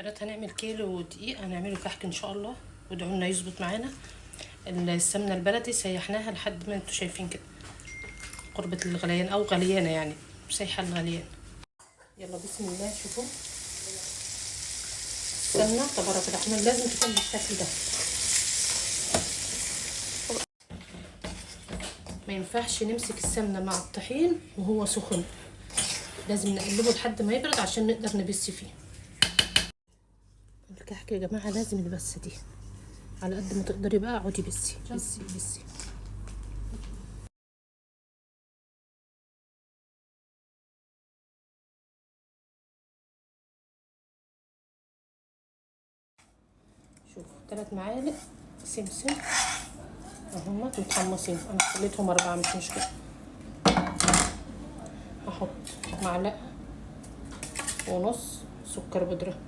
قررت هنعمل كيلو دقيق، هنعمله كحك ان شاء الله، وادعوا لنا يظبط معانا. السمنه البلدي سيحناها لحد ما انتوا شايفين كده، قربة الغليان او غليانه يعني، سايحه الغليان. يلا بسم الله. شوفوا السمنه تبارك الرحمن لازم تكون بالشكل ده، ما ينفعش نمسك السمنه مع الطحين وهو سخن، لازم نقلبه لحد ما يبرد عشان نقدر نبس فيه. الكحك يا جماعه لازم البسه دي، على قد ما تقدري بقى اقعدي بسي بسي بسي. شوف 3 معالق سمسم اهما متحمصين، انا خليتهم 4 مش مشكله. هحط 1.5 معلقة سكر بودرة.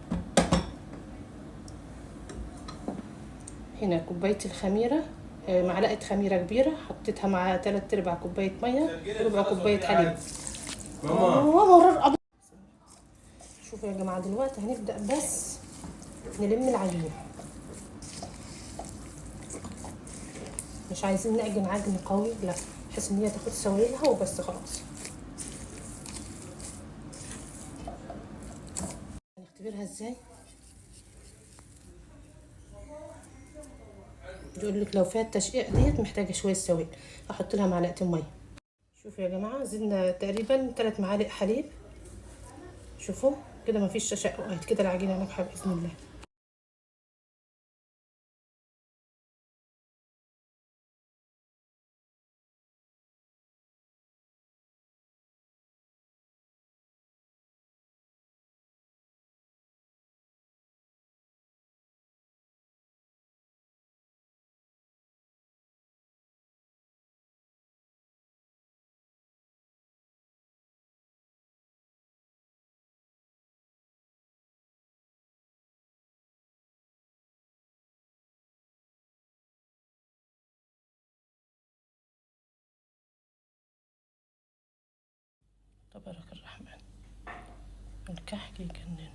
هنا كوبايه الخميره، معلقه خميره كبيره حطيتها مع 3/4 كوبايه ميه، ربع كوبايه حليب. ماما شوفوا يا جماعه، دلوقتي هنبدا بس نلم العجين، مش عايزين نعجن عجن قوي، لا، بحيث ان هي تاخد سوائلها وبس خلاص. هنختبرها ازاي؟ بيقول لك لو فيها التشقيق ديت محتاجه شويه سوائل، احط لها معلقتين ميه. شوفوا يا جماعه، زدنا تقريبا 3 معالق حليب. شوفوا كده مفيش تشققات، كده العجينه ناجحه باذن الله. تبارك الرحمن، الكحك يجنن.